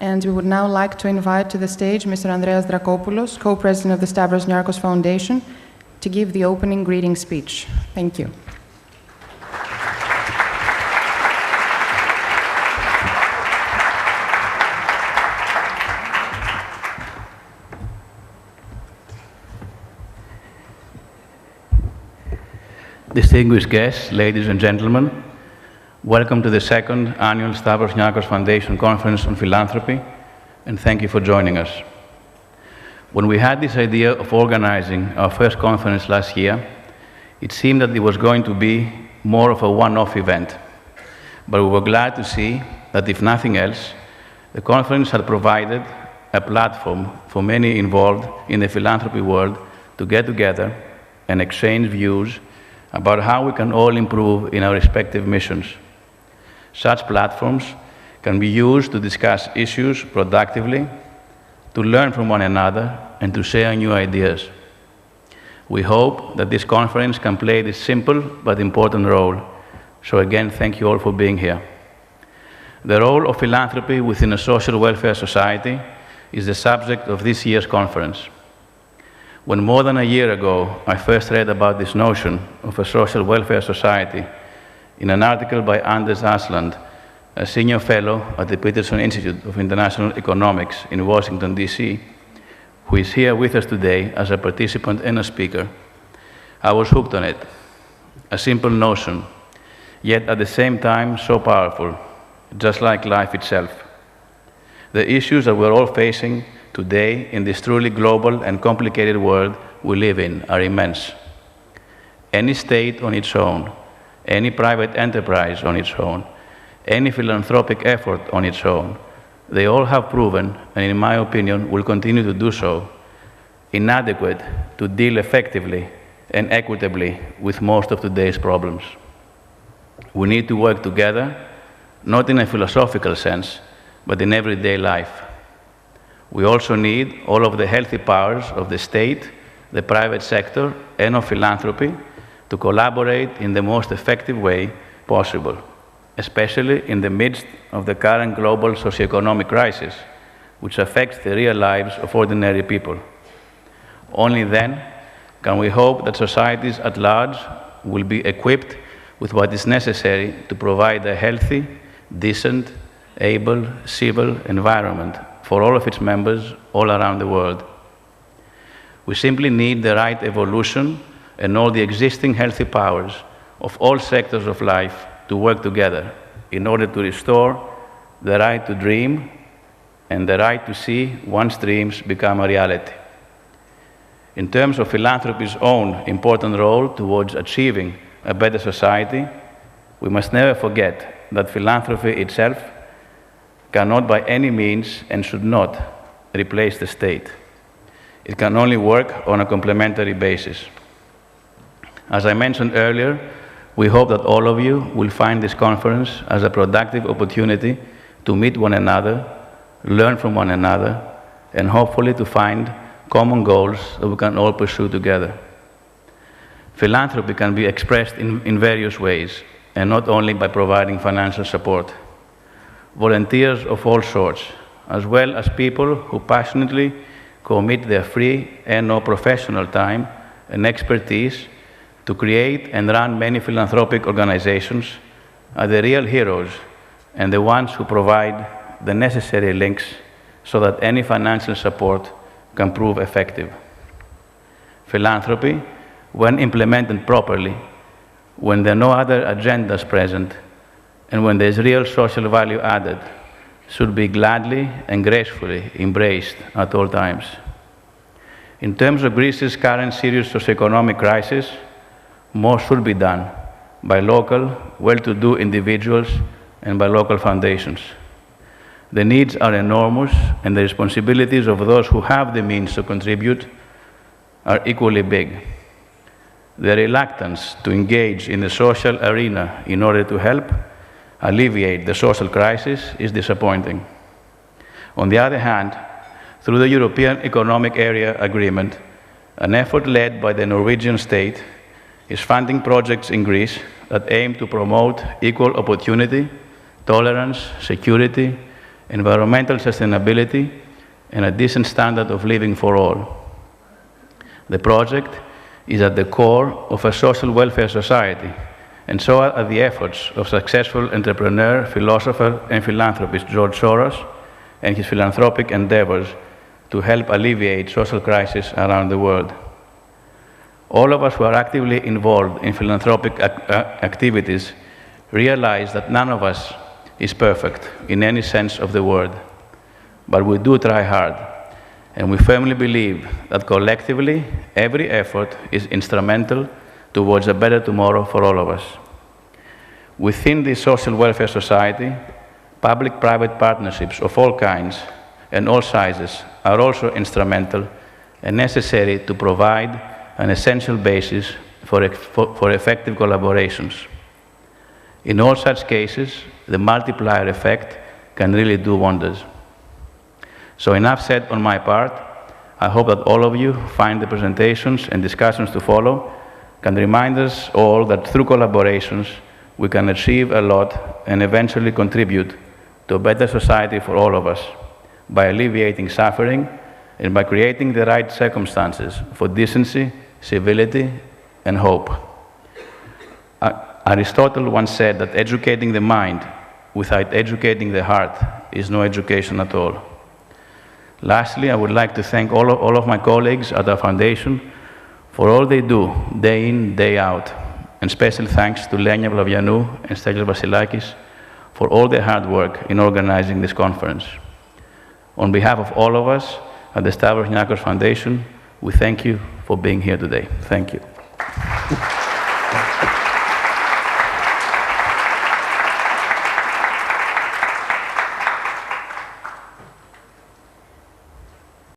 And we would now like to invite to the stage Mr. Andreas Dracopoulos, co-president of the Stavros Niarchos Foundation, to give the opening greeting speech. Thank you. Distinguished guests, ladies and gentlemen, welcome to the second annual Stavros Niarchos Foundation Conference on Philanthropy, and thank you for joining us. When we had this idea of organizing our first conference last year, it seemed that it was going to be more of a one-off event. But we were glad to see that, if nothing else, the conference had provided a platform for many involved in the philanthropy world to get together and exchange views about how we can all improve in our respective missions. Such platforms can be used to discuss issues productively, to learn from one another, and to share new ideas. We hope that this conference can play this simple but important role. So again, thank you all for being here. The role of philanthropy within a social welfare society is the subject of this year's conference. When more than a year ago I first read about this notion of a social welfare society in an article by Anders Asland, a senior fellow at the Peterson Institute of International Economics in Washington, D.C., who is here with us today as a participant and a speaker, I was hooked on it. A simple notion, yet at the same time so powerful, just like life itself. The issues that we're all facing today in this truly global and complicated world we live in are immense. Any state on its own, any private enterprise on its own, any philanthropic effort on its own, they all have proven, and in my opinion will continue to do so, inadequate to deal effectively and equitably with most of today's problems. We need to work together, not in a philosophical sense, but in everyday life. We also need all of the healthy powers of the state, the private sector, and of philanthropy to collaborate in the most effective way possible, especially in the midst of the current global socioeconomic crisis, which affects the real lives of ordinary people. Only then can we hope that societies at large will be equipped with what is necessary to provide a healthy, decent, able, civil environment for all of its members all around the world. We simply need the right evolution and all the existing healthy powers of all sectors of life to work together in order to restore the right to dream and the right to see one's dreams become a reality. In terms of philanthropy's own important role towards achieving a better society, we must never forget that philanthropy itself cannot by any means and should not replace the state. It can only work on a complementary basis. As I mentioned earlier, we hope that all of you will find this conference as a productive opportunity to meet one another, learn from one another, and hopefully to find common goals that we can all pursue together. Philanthropy can be expressed in various ways, and not only by providing financial support. Volunteers of all sorts, as well as people who passionately commit their free and or professional time and expertise to create and run many philanthropic organizations, are the real heroes and the ones who provide the necessary links so that any financial support can prove effective. Philanthropy, when implemented properly, when there are no other agendas present, and when there is real social value added, should be gladly and gracefully embraced at all times. In terms of Greece's current serious socioeconomic crisis, more should be done by local, well-to-do individuals and by local foundations. The needs are enormous, and the responsibilities of those who have the means to contribute are equally big. The reluctance to engage in the social arena in order to help alleviate the social crisis is disappointing. On the other hand, through the European Economic Area Agreement, an effort led by the Norwegian state is funding projects in Greece that aim to promote equal opportunity, tolerance, security, environmental sustainability, and a decent standard of living for all. The project is at the core of a social welfare society, and so are the efforts of successful entrepreneur, philosopher, and philanthropist George Soros and his philanthropic endeavors to help alleviate social crises around the world. All of us who are actively involved in philanthropic activities realize that none of us is perfect in any sense of the word, but we do try hard, and we firmly believe that collectively, every effort is instrumental towards a better tomorrow for all of us. Within this social welfare society, public-private partnerships of all kinds and all sizes are also instrumental and necessary to provide an essential basis for effective collaborations. In all such cases, the multiplier effect can really do wonders. So enough said on my part. I hope that all of you find the presentations and discussions to follow can remind us all that through collaborations we can achieve a lot and eventually contribute to a better society for all of us by alleviating suffering and by creating the right circumstances for decency, civility, and hope. Aristotle once said that educating the mind without educating the heart is no education at all. Lastly, I would like to thank all of my colleagues at our foundation for all they do, day in, day out. And special thanks to Lenia Vlavianou and Stelios Vasilakis for all their hard work in organizing this conference. On behalf of all of us at the Stavros Niarchos Foundation, we thank you for being here today. Thank you.